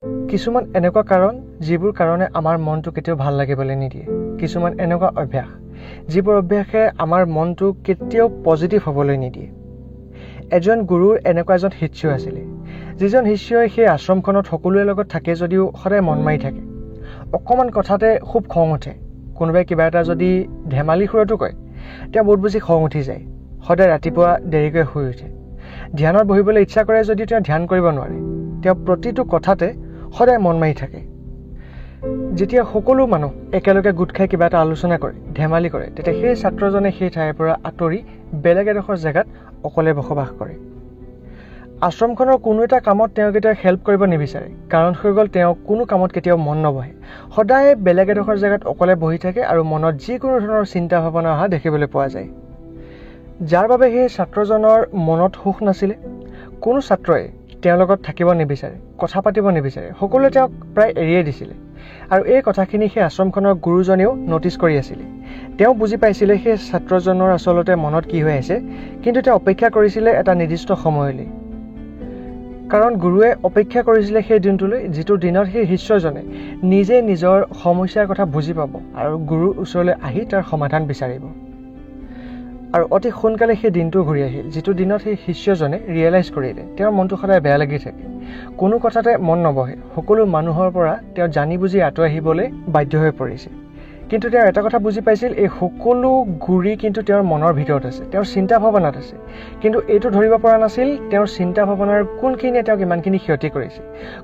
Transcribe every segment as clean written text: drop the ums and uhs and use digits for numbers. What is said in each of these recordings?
কিছুমান এনেকুৱা কাৰণ যিবোৰ কাৰণে আমাৰ মনটো কেতিয়াও ভাল লাগিবলৈ নিদিয়ে। কিছুমান এনেকুৱা অভ্যাস যিবোৰ অভ্যাসে আমাৰ মনটো কেতিয়াও পজিটিভ হ'বলৈ নিদিয়ে। এজন গুৰুৰ এনেকুৱা এজন শিষ্য আছিলে, যিজন শিষ্যই সেই আশ্ৰমখনত সকলোৰে লগত থাকে যদিও সদায় মন মাৰি থাকে। অকণমান কথাতে খুব খং উঠে। কোনোবাই কিবা এটা যদি ধেমালি সুৰতো কয়, তেওঁ বহুত বেছি খং উঠি যায়। সদায় ৰাতিপুৱা দেৰিকৈ শুই উঠে। ধ্যানত বহিবলৈ ইচ্ছা কৰে যদিও তেওঁ ধ্যান কৰিব নোৱাৰে। তেওঁ প্ৰতিটো কথাতে সদায় মন মাৰি থাকে। যেতিয়া সকলো মানুহ একেলগে গোট খাই কিবা এটা আলোচনা কৰে, ধেমালি কৰে, তেতিয়া সেই ছাত্ৰজনে সেই ঠাইৰ পৰা আঁতৰি বেলেগ এডোখৰ জেগাত অকলে বসবাস কৰে। আশ্ৰমখনৰ কোনো এটা কামত তেওঁ কেতিয়াও হেল্প কৰিব নিবিচাৰে, কাৰণ হৈ গ'ল তেওঁ কোনো কামত কেতিয়াও মন নবহে। সদায় বেলেগ এডোখৰ জেগাত অকলে বহি থাকে আৰু মনত যিকোনো ধৰণৰ চিন্তা ভাৱনা অহা দেখিবলৈ পোৱা যায়। যাৰ বাবে সেই ছাত্ৰজনৰ মনত সুখ নাছিলে। কোনো ছাত্ৰই তেওঁৰ লগত থাকিব নিবিচাৰে, কথা পাতিব নিবিচাৰে। সকলোৱে তেওঁক প্ৰায় এৰিয়ে দিছিলে। আৰু এই কথাখিনি সেই আশ্ৰমখনৰ গুৰুজনেও ন'টিছ কৰি আছিলে। তেওঁ বুজি পাইছিলে সেই ছাত্ৰজনৰ আচলতে মনত কি হৈ আছে, কিন্তু তেওঁ অপেক্ষা কৰিছিলে এটা নিৰ্দিষ্ট সময়লৈ। কাৰণ গুৰুৱে অপেক্ষা কৰিছিলে সেই দিনটোলৈ, যিটো দিনত সেই শিষ্যজনে নিজে নিজৰ সমস্যাৰ কথা বুজি পাব আৰু গুৰুৰ ওচৰলৈ আহি তাৰ সমাধান বিচাৰিব। আৰু অতি সোনকালে সেই দিনটো ঘূৰি আহিল, যিটো দিনত সেই শিষ্যজনে ৰিয়েলাইজ কৰিলে তেওঁৰ মনটো সদায় বেয়া লাগি থাকে। কোনো কথাতে মন নবহে। সকলো মানুহৰ পৰা তেওঁ জানি বুজি আঁতৰি আহিবলৈ বাধ্য হৈ পৰিছে। কিন্তু তেওঁ এটা কথা বুজি পাইছিল, এই সকলো গুৰি কিন্তু তেওঁৰ মনৰ ভিতৰত আছে, তেওঁৰ চিন্তা ভাৱনাত আছে। কিন্তু এইটো ধৰিব পৰা নাছিল তেওঁৰ চিন্তা ভাৱনাৰ কোনখিনিয়ে তেওঁক ইমানখিনি ক্ষতি কৰিছে,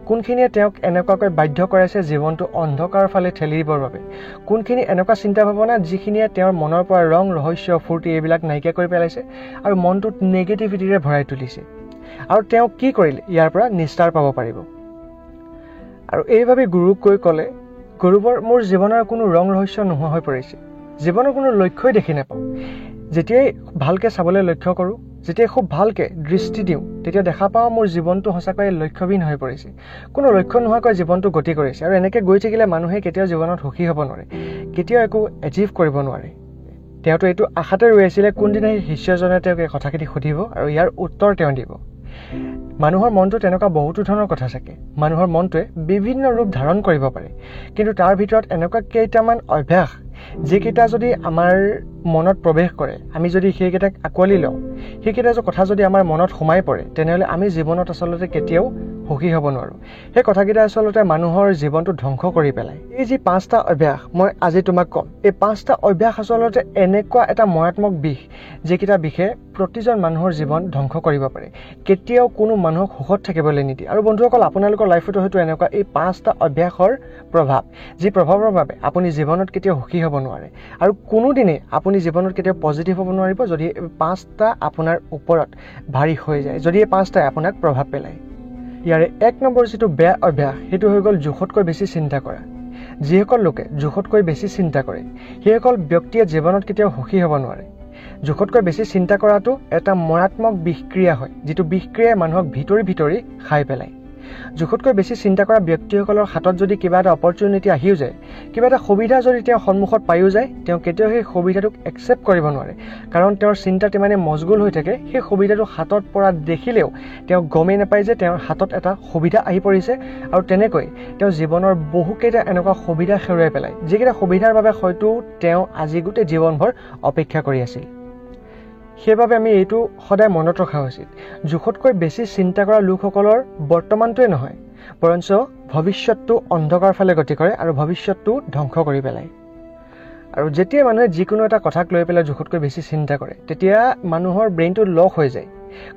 কোনখিনিয়ে তেওঁক এনেকুৱাকৈ বাধ্য কৰাইছে জীৱনটো অন্ধকাৰ ফালে ঠেলি দিবৰ বাবে, কোনখিনি এনেকুৱা চিন্তা ভাৱনা যিখিনিয়ে তেওঁৰ মনৰ পৰা ৰং, ৰহস্য, ফূৰ্তি এইবিলাক নাইকিয়া কৰি পেলাইছে আৰু মনটোত নেগেটিভিটিৰে ভৰাই তুলিছে। আৰু তেওঁ কি কৰিলে ইয়াৰ পৰা নিস্তাৰ পাব পাৰিব। আৰু এইভাবে গুৰুক কৈ ক'লে, গুৰুবৰ, মোৰ জীৱনৰ কোনো ৰং ৰহস্য নোহোৱা হৈ পৰিছে। জীৱনৰ কোনো লক্ষ্যই দেখি নাপাওঁ। যেতিয়াই ভালকৈ চাবলৈ লক্ষ্য কৰোঁ, যেতিয়াই খুব ভালকৈ দৃষ্টি দিওঁ, তেতিয়া দেখা পাওঁ মোৰ জীৱনটো সঁচাকৈয়ে লক্ষ্যহীন হৈ পৰিছে। কোনো লক্ষ্য নোহোৱাকৈ জীৱনটো গতি কৰিছে। আৰু এনেকৈ গৈ থাকিলে মানুহে কেতিয়াও জীৱনত সুখী হ'ব নোৱাৰে, কেতিয়াও একো এচিভ কৰিব নোৱাৰে। তেওঁতো এইটো আশাতে ৰৈ আছিলে কোনদিনা সেই শিষ্যজনে তেওঁক এই কথাখিনি সুধিব আৰু ইয়াৰ উত্তৰ তেওঁ দিব। মানুহৰ মনটো তেনেকুৱা বহুতো ধৰণৰ কথা থাকে। মানুহৰ মনটোৱে বিভিন্ন ৰূপ ধাৰণ কৰিব পাৰে, কিন্তু তাৰ ভিতৰত এনেকুৱা কেইটামান অভ্যাস যিকেইটা যদি আমাৰ মনত প্ৰৱেশ কৰে, আমি যদি সেইকেইটাক আঁকোৱালি লওঁ, সেইকেইটা কথা যদি আমাৰ মনত সোমাই পৰে, তেনেহ'লে আমি জীৱনত আচলতে কেতিয়াও সুখী হ'ব নোৱাৰোঁ। সেই কথাকেইটা আচলতে মানুহৰ জীৱনটো ধ্বংস কৰি পেলায়। এই যি 5টা অভ্যাস মই আজি তোমাক ক'ম, এই 5টা অভ্যাস আচলতে এনেকুৱা এটা মাৰাত্মক বিষ, যিকেইটা বিষে প্ৰতিজন মানুহৰ জীৱন ধ্বংস কৰিব পাৰে, কেতিয়াও কোনো মানুহক সুখত থাকিবলৈ নিদিয়ে। আৰু বন্ধুসকল, আপোনালোকৰ লাইফতো হয়তো এনেকুৱা এই 5টা অভ্যাসৰ প্ৰভাৱ, যি প্ৰভাৱৰ বাবে আপুনি জীৱনত কেতিয়াও সুখী হ'ব নোৱাৰে আৰু কোনোদিনে আপুনি জীৱনত কেতিয়াও পজিটিভ হ'ব নোৱাৰিব, যদি এই 5টা আপোনাৰ ওপৰত ভাৰী হৈ যায়, যদি এই 5টাই আপোনাক প্ৰভাৱ পেলায়। ইয়াৰে 1 নম্বৰ যিটো বেয়া অভ্যাস, সেইটো হৈ গ'ল জোখতকৈ বেছি চিন্তা কৰা। যিসকল লোকে জোখতকৈ বেছি চিন্তা কৰে, সেইসকল ব্যক্তিয়ে জীৱনত কেতিয়াও সুখী হ'ব নোৱাৰে। জোখতকৈ বেছি চিন্তা কৰাটো এটা মাৰাত্মক বিষক্ৰিয়া হয়, যিটো বিষক্ৰিয়াই মানুহক ভিতৰি খাই পেলায়। জোখতকৈ বেছি চিন্তা কৰা ব্যক্তিসকলৰ হাতত যদি কিবা এটা অপৰচুনিটি আহিও যায়, কিবা এটা সুবিধা যদি তেওঁ সন্মুখত পায়ো যায়, তেওঁ কেতিয়াও সেই সুবিধাটোক একচেপ্ট কৰিব নোৱাৰে। কাৰণ তেওঁৰ চিন্তাত ইমানে মজগুল হৈ থাকে, সেই সুবিধাটো হাতত পৰা দেখিলেও তেওঁ গমেই নাপায় যে তেওঁৰ হাতত এটা সুবিধা আহি পৰিছে। আৰু তেনেকৈ তেওঁ জীৱনৰ বহুকেইটা এনেকুৱা সুবিধা হেৰুৱাই পেলায়, যিকেইটা সুবিধাৰ বাবে হয়তো তেওঁ আজি গোটেই জীৱনভৰ অপেক্ষা কৰি আছিল। সেইবাবে আমি এইটো সদায় মনত ৰখা উচিত, জোখতকৈ বেছি চিন্তা কৰা লোকসকলৰ বৰ্তমানটোৱে নহয়, বৰঞ্চ ভৱিষ্যতটো অন্ধকাৰ ফালে গতি কৰে আৰু ভৱিষ্যতটো ধ্বংস কৰি পেলায়। আৰু যেতিয়া মানুহে যিকোনো এটা কথাক লৈ পেলাই জোখতকৈ বেছি চিন্তা কৰে, তেতিয়া মানুহৰ ব্ৰেইনটো লক হৈ যায়,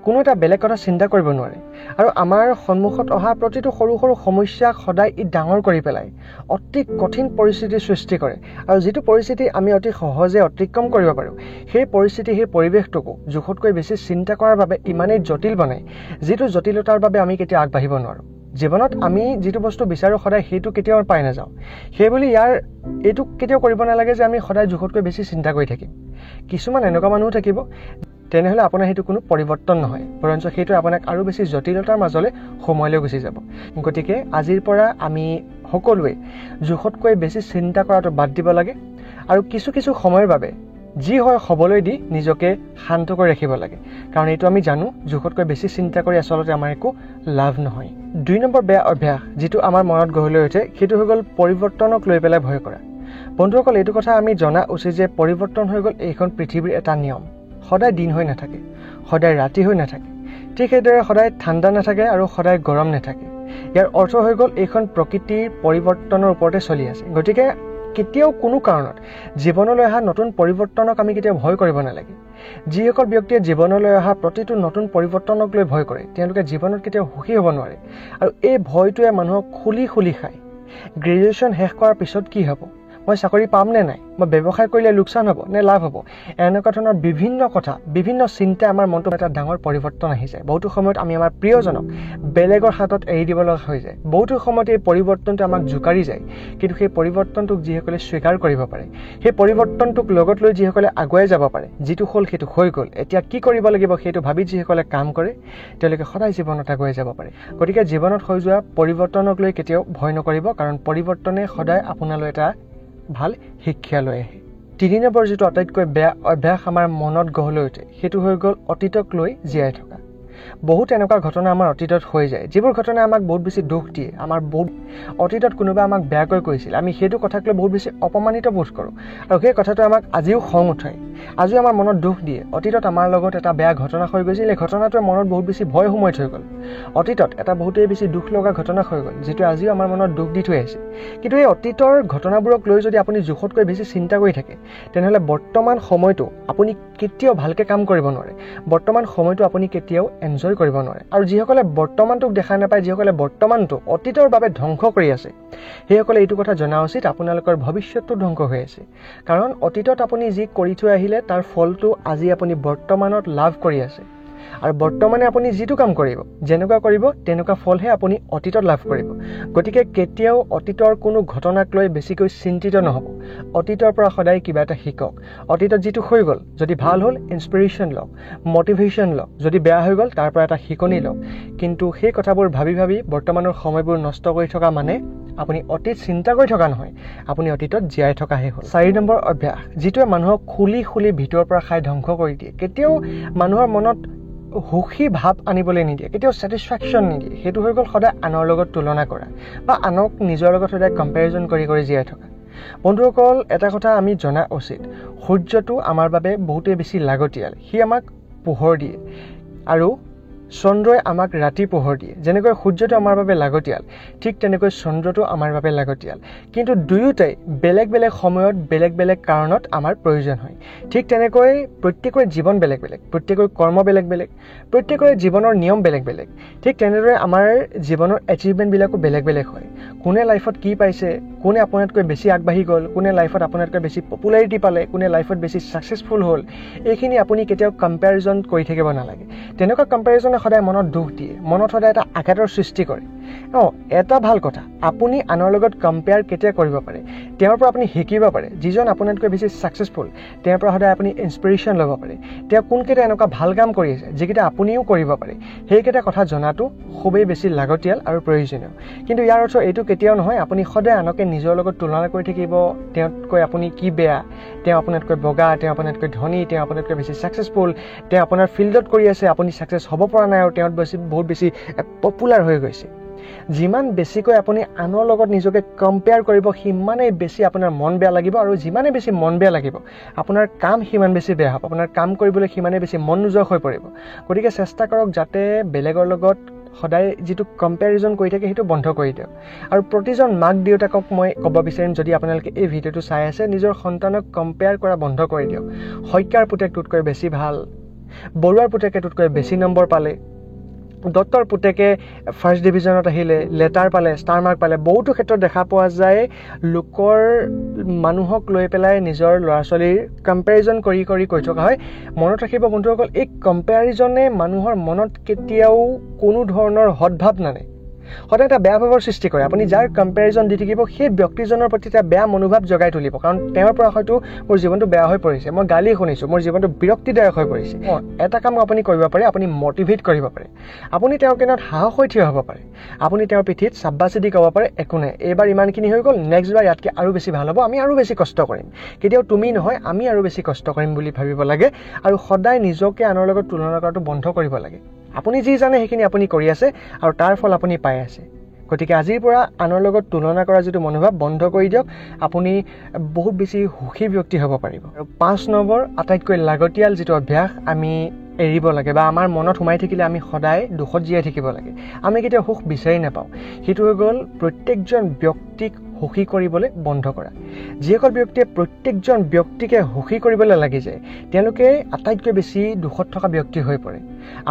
কোনো এটা বেলেগ কথা চিন্তা কৰিব নোৱাৰে। আৰু আমাৰ সন্মুখত অহা প্ৰতিটো সৰু সৰু সমস্যাক সদায় ই ডাঙৰ কৰি পেলায়, অতি কঠিন পৰিস্থিতিৰ সৃষ্টি কৰে। আৰু যিটো পৰিস্থিতি আমি অতি সহজে অতিক্ৰম কৰিব পাৰোঁ, সেই পৰিস্থিতি, সেই পৰিৱেশটোকো জোখতকৈ বেছি চিন্তা কৰাৰ বাবে ইমানেই জটিল বনায়, যিটো জটিলতাৰ বাবে আমি কেতিয়াও আগবাঢ়িব নোৱাৰোঁ। জীৱনত আমি যিটো বস্তু বিচাৰোঁ সদায় সেইটো কেতিয়াও পাই নাযাওঁ। সেইবুলি এইটো কেতিয়াও কৰিব নালাগে যে আমি সদায় জোখতকৈ বেছি চিন্তা কৰি থাকিম। কিছুমান এনেকুৱা মানুহ থাকিব, তেনেহ'লে আপোনাৰ সেইটো কোনো পৰিৱৰ্তন নহয়, বৰঞ্চ সেইটো আপোনাক আৰু বেছি জটিলতাৰ মাজলৈ সময়লৈ গুচি যাব। গতিকে আজিৰ পৰা আমি সকলোৱে জোখতকৈ বেছি চিন্তা কৰাটো বাদ দিব লাগে আৰু কিছু সময়ৰ বাবে যি হয় হ'বলৈ দি নিজকে শান্ত কৰি ৰাখিব লাগে কাৰণ এইটো আমি জানো জোখতকৈ বেছি চিন্তা কৰি আচলতে আমাৰ একো লাভ নহয় 2 নম্বৰ বেয়া অভ্যাস যিটো আমাৰ মনত গঢ় লৈ উঠে সেইটো হৈ গ'ল পৰিৱৰ্তনক লৈ পেলাই ভয় কৰা বন্ধুসকল এইটো কথা আমি জনা উচিত যে পৰিৱৰ্তন হৈ গ'ল এইখন পৃথিৱীৰ এটা নিয়ম সদায় দিন হৈ নাথাকে সদায় ৰাতি হৈ নাথাকে ঠিক সেইদৰে সদায় ঠাণ্ডা নাথাকে আৰু সদায় গৰম নাথাকে ইয়াৰ অৰ্থ হৈ গ'ল এইখন প্ৰকৃতিৰ পৰিৱৰ্তনৰ ওপৰতে চলি আছে গতিকে কেতিয়াও কোনো কাৰণত জীৱনলৈ অহা নতুন পৰিৱৰ্তনক আমি কেতিয়াও ভয় কৰিব নালাগে যিসকল ব্যক্তিয়ে জীৱনলৈ অহা প্ৰতিটো নতুন পৰিৱৰ্তনক লৈ ভয় কৰে তেওঁলোকে জীৱনত কেতিয়াও সুখী হ'ব নোৱাৰে আৰু এই ভয়টোৱে মানুহক খুলি খায় গ্ৰেজুৱেশ্যন শেষ কৰাৰ পিছত কি হ'ব মই চাকৰি পাম নে নাই মই ব্যৱসায় কৰিলে লোকচান হ'ব নে লাভ হ'ব এনেকুৱা ধৰণৰ বিভিন্ন কথা বিভিন্ন চিন্তা আমাৰ মনটো এটা ডাঙৰ পৰিৱৰ্তন আহি যায় বহুতো সময়ত আমি আমাৰ প্ৰিয়জনক বেলেগৰ হাতত এৰি দিব লগা হৈ যায় বহুতো সময়ত এই পৰিৱৰ্তনটো আমাক জোকাৰি যায় কিন্তু সেই পৰিৱৰ্তনটোক যিসকলে স্বীকাৰ কৰিব পাৰে সেই পৰিৱৰ্তনটোক লগত লৈ যিসকলে আগুৱাই যাব পাৰে যিটো হ'ল সেইটো হৈ গ'ল এতিয়া কি কৰিব লাগিব সেইটো ভাবি যিসকলে কাম কৰে তেওঁলোকে সদায় জীৱনত আগুৱাই যাব পাৰে গতিকে জীৱনত হৈ যোৱা পৰিৱৰ্তনক লৈ কেতিয়াও ভয় নকৰিব কাৰণ পৰিৱৰ্তনে সদায় আপোনালৈ এটা ভাল শিক্ষা লৈ আহে 3 নম্বৰ যিটো আটাইতকৈ বেয়া অভ্যাস আমাৰ মনত গঢ় লৈ উঠে সেইটো হৈ গ'ল অতীতক লৈ জীয়াই থকা বহুত এনেকুৱা ঘটনা আমাৰ অতীতত হৈ যায় যিবোৰ ঘটনা আমাক বহুত বেছি দুখ দিয়ে আমাৰ বহুত অতীতত কোনোবা আমাক বেয়াকৈ কৈছিল আমি সেইটো কথাক লৈ বহুত বেছি অপমানিত বোধ কৰোঁ আৰু সেই কথাটো আমাক আজিও খং উঠায় আজিও আমাৰ মনত দুখ দিয়ে অতীতত আমাৰ লগত এটা বেয়া ঘটনা হৈ গৈছিল এই ঘটনাটোৱে মনত বহুত বেছি ভয় সোমাই থৈ গ'ল অতীতত এটা বহুতেই বেছি দুখ লগা ঘটনা হৈ গ'ল যিটো আজিও আমাৰ মনত দুখ দি থৈ আছে কিন্তু এই অতীতৰ ঘটনাবোৰক লৈ যদি আপুনি জোখতকৈ বেছি চিন্তা কৰি থাকে তেনেহ'লে বৰ্তমান সময়টো আপুনি কেতিয়াও ভালকৈ কাম কৰিব নোৱাৰে বৰ্তমান সময়টো আপুনি কেতিয়াও এনজয় কৰিব নোৱাৰে আৰু যিসকলে বৰ্তমানটোক দেখা নাপায় যিসকলে বৰ্তমানটো অতীতৰ বাবে ধ্বংস কৰি আছে সেইসকলে এইটো কথা জনা উচিত আপোনালোকৰ ভৱিষ্যতটো ধ্বংস হৈ আছে কাৰণ অতীতত আপুনি যি কৰি থৈ আহিলে তাৰ ফলটো আজি আপুনি বৰ্তমানত লাভ কৰি আছে আৰু বৰ্তমানে আপুনি যিটো কাম কৰিব যেনেকুৱা কৰিব তেনেকুৱা ফলহে আপুনি অতীতত লাভ কৰিব গতিকে কেতিয়াও অতীতৰ কোনো ঘটনাক লৈ বেছিকৈ চিন্তিত নহ'ব অতীতৰ পৰা সদায় কিবা এটা শিকক অতীতত যিটো হৈ গ'ল যদি ভাল হ'ল ইনস্পিৰেশ্যন লওক মটিভেশ্যন লওক যদি বেয়া হৈ গ'ল তাৰ পৰা এটা শিকনি লওক কিন্তু সেই কথাবোৰ ভাবি বৰ্তমানৰ সময়বোৰ নষ্ট কৰি থকা মানে আপুনি অতীত চিন্তা কৰি থকা নহয় আপুনি অতীতত জীয়াই থকাহে হ'ল 4 নম্বৰ অভ্যাস যিটোৱে মানুহক খুলি ভিতৰৰ পৰা খাই ধ্বংস কৰি দিয়ে কেতিয়াও মানুহৰ মনত সুখী ভাৱ আনিবলৈ নিদিয়ে কেতিয়াও ছেটিছফেকশ্যন নিদিয়ে সেইটো হৈ গ'ল সদায় আনৰ লগত তুলনা কৰা বা আনক নিজৰ লগত সদায় কম্পেৰিজন কৰি জীয়াই থকা বন্ধুসকল এটা কথা আমি জনা উচিত সূৰ্যটো আমাৰ বাবে বহুতেই বেছি লাগতিয়াল সি আমাক পোহৰ দিয়ে আৰু চন্দ্ৰই আমাক ৰাতি পোহৰ দিয়ে যেনেকৈ সূৰ্যটো আমাৰ বাবে লাগতিয়াল ঠিক তেনেকৈ চন্দ্ৰটো আমাৰ বাবে লাগতিয়াল কিন্তু দুয়োটাই বেলেগ সময়ত বেলেগ কাৰণত আমাৰ প্ৰয়োজন হয় ঠিক তেনেকৈ প্ৰত্যেকৰে জীৱন বেলেগ প্ৰত্যেকৰ কৰ্ম বেলেগ প্ৰত্যেকৰে জীৱনৰ নিয়ম বেলেগ ঠিক তেনেদৰে আমাৰ জীৱনৰ এচিভমেণ্টবিলাকো বেলেগ হয় কোনে লাইফত কি পাইছে কোনে আপোনাতকৈ বেছি আগবাঢ়ি গ'ল কোনে লাইফত আপোনাতকৈ বেছি পপুলাৰিটি পালে কোনে লাইফত বেছি ছাকচেছফুল হ'ল এইখিনি আপুনি কেতিয়াও কম্পেৰিজন কৰি থাকিব নালাগে তেনেকুৱা কম্পেৰিজনে সদায় মনত দুখ দিয়ে মনত সদায় এটা আঘাতৰ সৃষ্টি কৰে এটা ভাল কথা আপুনি আনৰ লগত কম্পেয়াৰ কেতিয়া কৰিব পাৰে তেওঁৰ পৰা আপুনি শিকিব পাৰে যিজন আপোনাতকৈ বেছি ছাকচেছফুল তেওঁৰ পৰা সদায় আপুনি ইনস্পিৰেশ্যন ল'ব পাৰে তেওঁ কোনকেইটা এনেকুৱা ভাল কাম কৰি আছে যিকেইটা আপুনিও কৰিব পাৰে সেইকেইটা কথা জনাটো খুবেই বেছি লাগতিয়াল আৰু প্ৰয়োজনীয় কিন্তু ইয়াৰ অৰ্থ এইটো কেতিয়াও নহয় আপুনি সদায় আনকে নিজৰ লগত তুলনা কৰি থাকিব তেওঁতকৈ আপুনি কি বেয়া তেওঁ আপোনাতকৈ বগা তেওঁ আপোনাতকৈ ধনী তেওঁ আপোনাতকৈ বেছি ছাকচেছফুল তেওঁ আপোনাৰ ফিল্ডত কৰি আছে আপুনি ছাকচেছ হ'ব পৰা নাই আৰু তেওঁ বহুত বেছি পপুলাৰ হৈ গৈছে যিমান বেছিকৈ আপুনি আনৰ লগত নিজকে কম্পেয়াৰ কৰিব সিমানেই বেছি আপোনাৰ মন বেয়া লাগিব আৰু যিমানে বেছি মন বেয়া লাগিব আপোনাৰ কাম সিমান বেছি বেয়া হ'ব আপোনাৰ কাম কৰিবলৈ সিমানে বেছি মন নোযোৱা হৈ পৰিব গতিকে চেষ্টা কৰক যাতে বেলেগৰ লগত সদায় যিটো কম্পেৰিজন কৰি থাকে সেইটো বন্ধ কৰি দিয়ক আৰু প্ৰতিজন মাক দেউতাকক মই ক'ব বিচাৰিম যদি আপোনালোকে এই ভিডিঅ'টো চাই আছে নিজৰ সন্তানক কম্পেয়াৰ কৰা বন্ধ কৰি দিয়ক শইকীয়াৰ পুতেকটোতকৈ বেছি ভাল বৰুৱাৰ পুতেকেটোতকৈ বেছি নম্বৰ পালে দত্তৰ পুতেকে ফাৰ্ষ্ট ডিভিজনত আহিলে লেটাৰ পালে ষ্টাৰ মাৰ্ক পালে বহুতো ক্ষেত্ৰত দেখা পোৱা যায় লোকৰ মানুহক লৈ পেলাই নিজৰ ল'ৰা ছোৱালীৰ কম্পেৰিজন কৰি কৈ থকা হয় মনত ৰাখিব বন্ধুসকল এই কম্পেৰিজনে মানুহৰ মনত কেতিয়াও কোনো ধৰণৰ সদ্ভাৱ নানে সদায় এটা বেয়া ভাৱৰ সৃষ্টি কৰে আপুনি যাৰ কম্পেৰিজন দি থাকিব সেই ব্যক্তিজনৰ প্ৰতি এটা বেয়া মনোভাৱ জগাই তুলিব কাৰণ তেওঁৰ পৰা হয়তো মোৰ জীৱনটো বেয়া হৈ পৰিছে মই গালি শুনিছোঁ মোৰ জীৱনটো বিৰক্তিদায়ক হৈ পৰিছে এটা কাম আপুনি কৰিব পাৰে আপুনি মটিভেট কৰিব পাৰে আপুনি তেওঁৰ কিনাৰত সাহস হৈ থিয় হ'ব পাৰে আপুনি তেওঁৰ পিঠিত চাব্বাচি দি ক'ব পাৰে একো নাই এইবাৰ ইমানখিনি হৈ গ'ল নেক্সট বাৰ ইয়াতকৈ আৰু বেছি ভাল হ'ব আমি আৰু বেছি কষ্ট কৰিম কেতিয়াও তুমি নহয় আমি আৰু বেছি কষ্ট কৰিম বুলি ভাবিব লাগে আৰু সদায় নিজকে আনৰ লগত তুলনা কৰাটো বন্ধ কৰিব লাগে আপুনি যি জানে সেইখিনি আপুনি কৰি আছে আৰু তাৰ ফল আপুনি পাই আছে গতিকে আজিৰ পৰা আনৰ লগত তুলনা কৰা যিটো মনোভাৱ বন্ধ কৰি দিয়ক আপুনি বহুত বেছি সুখী ব্যক্তি হ'ব পাৰিব আৰু 5 নম্বৰ আটাইতকৈ লাগতিয়াল যিটো অভ্যাস আমি এৰিব লাগে বা আমাৰ মনত সোমাই থাকিলে আমি সদায় দুখত জীয়াই থাকিব লাগে আমি কেতিয়াও সুখ বিচাৰি নাপাওঁ সেইটো হৈ গ'ল প্ৰত্যেকজন ব্যক্তিক সুখী কৰিবলৈ বন্ধ কৰা যিসকল ব্যক্তিয়ে প্ৰত্যেকজন ব্যক্তিকে সুখী কৰিবলৈ লাগি যায় তেওঁলোকে আটাইতকৈ বেছি দুখত থকা ব্যক্তি হৈ পৰে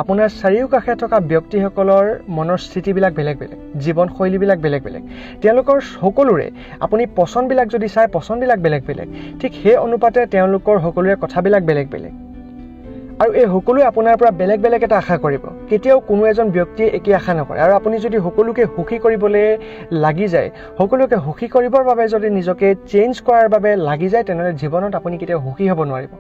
আপোনাৰ চাৰিওকাষে থকা ব্যক্তিসকলৰ মনৰ স্থিতিবিলাক বেলেগ বেলেগ জীৱনশৈলীবিলাক বেলেগ বেলেগ তেওঁলোকৰ সকলোৰে আপুনি পচন্দবিলাক যদি চাই পচন্দবিলাক বেলেগ বেলেগ ঠিক সেই অনুপাতে তেওঁলোকৰ সকলোৰে কথাবিলাক বেলেগ বেলেগ আৰু এই সকলোৱে আপোনাৰ পৰা বেলেগ বেলেগ এটা আশা কৰিব কেতিয়াও কোনো এজন ব্যক্তিয়ে একে আশা নকৰে আৰু আপুনি যদি সকলোকে সুখী কৰিবলৈ লাগি যায় সকলোকে সুখী কৰিবৰ বাবে যদি নিজকে চেঞ্জ কৰাৰ বাবে লাগি যায় তেনেহ'লে জীৱনত আপুনি কেতিয়াও সুখী হ'ব নোৱাৰিব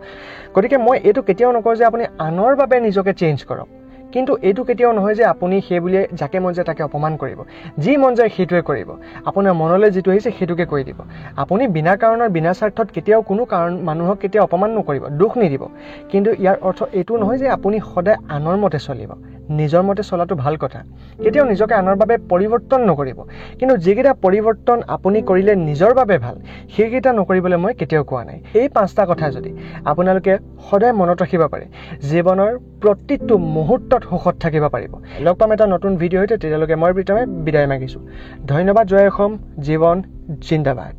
গতিকে মই এইটো কেতিয়াও নকওঁ যে আপুনি আনৰ বাবে নিজকে চেঞ্জ কৰক কিন্তু এইটো কেতিয়াও নহয় যে আপুনি সেই বুলি যাকে মন যায় তাকে অপমান কৰিব যি মন যায় সেইটোৱে কৰিব আপোনাৰ মনলৈ যিটো আহিছে সেইটোকে কৰি দিব আপুনি বিনা কাৰণত বিনা স্বাৰ্থত কেতিয়াও কোনো কাৰণ মানুহক কেতিয়াও অপমান নকৰিব দুখ নিদিব কিন্তু ইয়াৰ অৰ্থ এইটো নহয় যে আপুনি সদায় আনৰ মতে চলিব নিজৰ মতে চলাটো ভাল কথা কেতিয়াও নিজকে আনৰ বাবে পৰিৱৰ্তন নকৰিব কিন্তু যিকেইটা পৰিৱৰ্তন আপুনি কৰিলে নিজৰ বাবে ভাল সেইকেইটা নকৰিবলৈ মই কেতিয়াও কোৱা নাই এই 5টা কথা যদি আপোনালোকে সদায় মনত ৰাখিব পাৰে জীৱনৰ প্ৰতিটো মুহূৰ্তত সুখত থাকিব পাৰিব লগ পাম এটা নতুন ভিডিঅ' হৈতে তেতিয়ালৈকে মই প্ৰীতমে বিদায় মাগিছোঁ ধন্যবাদ জয় অসম জীৱন জিন্দাবাদ